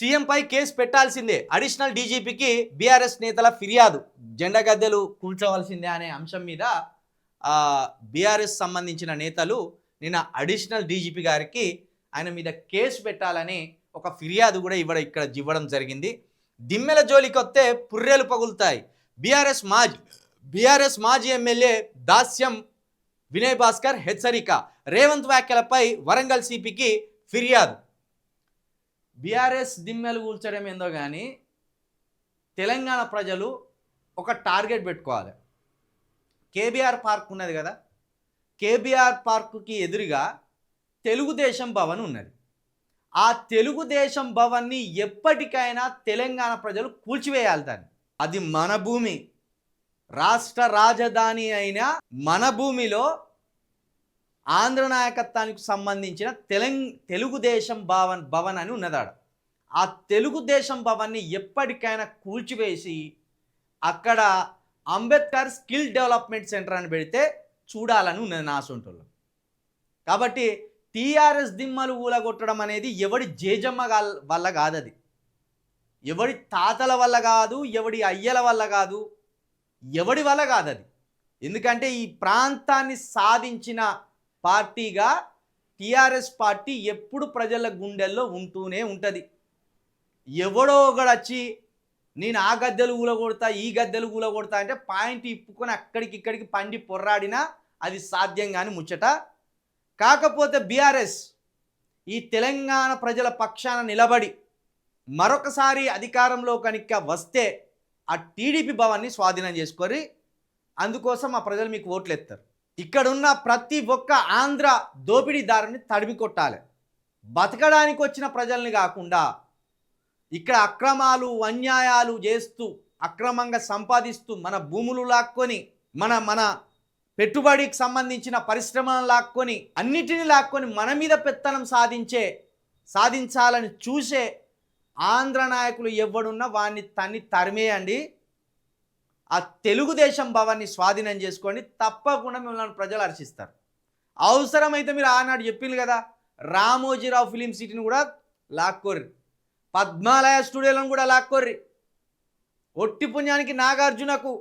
CM పై case పెట్టాల్సిందే, additional డీజీపీకి BRS నేతల ఫిర్యాదు. జెండా గద్దెలు కూల్చోవలసిందే అనే అంశం మీద బీఆర్ఎస్ సంబంధించిన నేతలు నిన్న అడిషనల్ డీజీపీ గారికి ఆయన మీద కేసు పెట్టాలని ఒక ఫిర్యాదు కూడా ఇవ్వడం జరిగింది. దిమ్మెల జోలికి వస్తే పుర్రెలు పగులుతాయి. బీఆర్ఎస్ మాజీ ఎమ్మెల్యే దాస్యం వినయ్ భాస్కర్ హెచ్చరిక. రేవంత్ వ్యాఖ్యలపై వరంగల్ సిపికి ఫిర్యాదు. బీఆర్ఎస్ దిమ్మెలు కూల్చడం ఏందో కానీ తెలంగాణ ప్రజలు ఒక టార్గెట్ పెట్టుకోవాలి. కేబీఆర్ పార్క్ ఉన్నది కదా, కేబీఆర్ పార్కుకి ఎదురుగా తెలుగుదేశం భవన్ ఉన్నది. ఆ తెలుగుదేశం భవన్ని ఎప్పటికైనా తెలంగాణ ప్రజలు కూల్చివేయాలి. దాన్ని, అది మన భూమి, రాష్ట్ర రాజధాని అయిన మన భూమిలో ఆంధ్ర నాయకత్వానికి సంబంధించిన తెలుగుదేశం భవన్ అని ఉన్నదాడ. ఆ తెలుగుదేశం భవన్ని ఎప్పటికైనా కూల్చివేసి అక్కడ అంబేద్కర్ స్కిల్ డెవలప్మెంట్ సెంటర్ అని పెడితే చూడాలని ఉన్నది నా సొంటలో. కాబట్టి టీఆర్ఎస్ దిమ్మలు ఊలగొట్టడం అనేది ఎవడి జేజమ్మ వల్ల కాదు, అది ఎవడి తాతల వల్ల కాదు, ఎవడి అయ్యల వల్ల కాదు, ఎవడి వల్ల కాదు అది. ఎందుకంటే ఈ ప్రాంతాన్ని సాధించిన పార్టీగా టీఆర్ఎస్ పార్టీ ఎప్పుడు ప్రజల గుండెల్లో ఉంటూనే ఉంటుంది. ఎవడో ఒకడు వచ్చి నేను ఆ గద్దెలు కూలగొడతా, ఈ గద్దెలు కూలగొడతా అంటే పాయింట్ ఇప్పుకొని అక్కడికి పండి పొర్రాడినా అది సాధ్యం కాని ముచ్చట. కాకపోతే బీఆర్ఎస్ ఈ తెలంగాణ ప్రజల పక్షాన నిలబడి మరొకసారి అధికారంలో కనుక వస్తే ఆ టీడీపీ భవన్ని స్వాధీనం చేసుకొని అందుకోసం ఆ ప్రజలు మీకు ఓట్లు ఎత్తారు. ఇక్కడున్న ప్రతి ఒక్క ఆంధ్ర దోపిడీదారుని తడిమి కొట్టాలి. బతకడానికి వచ్చిన ప్రజల్ని కాకుండా ఇక్కడ అక్రమాలు అన్యాయాలు చేస్తూ అక్రమంగా సంపాదిస్తూ మన భూములు లాక్కొని మన పెట్టుబడికి సంబంధించిన పరిశ్రమలను లాక్కొని అన్నిటినీ లాక్కొని మన మీద పెత్తనం సాధించాలని చూసే ఆంధ్ర నాయకులు ఎవడున్నా వాడిని తరిమేయండి. ఆ తెలుగుదేశం భవన్ని స్వాధీనం చేసుకోండి, తప్పకుండా మిమ్మల్ని ప్రజలు హర్షిస్తారు. అవసరమైతే మీరు ఆనాడు చెప్పింది కదా, రామోజీరావు ఫిలిం సిటీని కూడా లాక్కోర్రి, పద్మాలయ స్టూడియోలను కూడా లాక్కోర్రి, ఒట్టి పుణ్యానికి నాగార్జునకు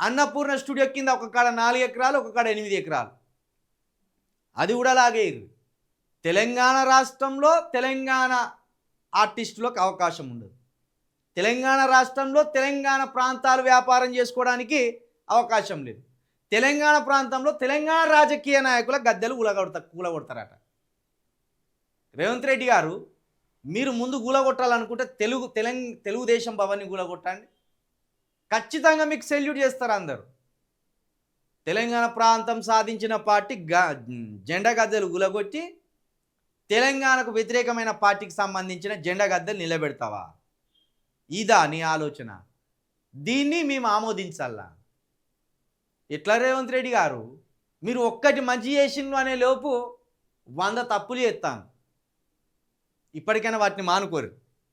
అన్నపూర్ణ స్టూడియో కింద ఒక కాడ 4 ఎకరాలు, ఒక కాడ 8 ఎకరాలు, అది కూడా లాగేయరు. తెలంగాణ రాష్ట్రంలో తెలంగాణ ఆర్టిస్టులకు అవకాశం ఉండదు. తెలంగాణ రాష్ట్రంలో తెలంగాణ ప్రాంతాలు వ్యాపారం చేసుకోవడానికి అవకాశం లేదు. తెలంగాణ ప్రాంతంలో తెలంగాణ రాజకీయ నాయకుల గద్దెలు కూలగొడతారట. రేవంత్ రెడ్డి గారు, మీరు ముందు కూలగొట్టాలనుకుంటే తెలుగుదేశం భవన్ని కూలగొట్టండి, ఖచ్చితంగా మీకు సెల్యూట్ చేస్తారు అందరూ. తెలంగాణ ప్రాంతం సాధించిన పార్టీ జెండా గద్దెలు కూలగొట్టి తెలంగాణకు వ్యతిరేకమైన పార్టీకి సంబంధించిన జెండా గద్దెలు నిలబెడతావా? ఇదా నీ ఆలోచన? దీన్ని మేము ఆమోదించాలా? ఎట్లా రేవంత్ రెడ్డి గారు, మీరు ఒక్కటి మంచి చేసిండ్రు అనే లోపు 100 తప్పులు చేస్తాను. ఇప్పటికైనా వాటిని మానుకోరు.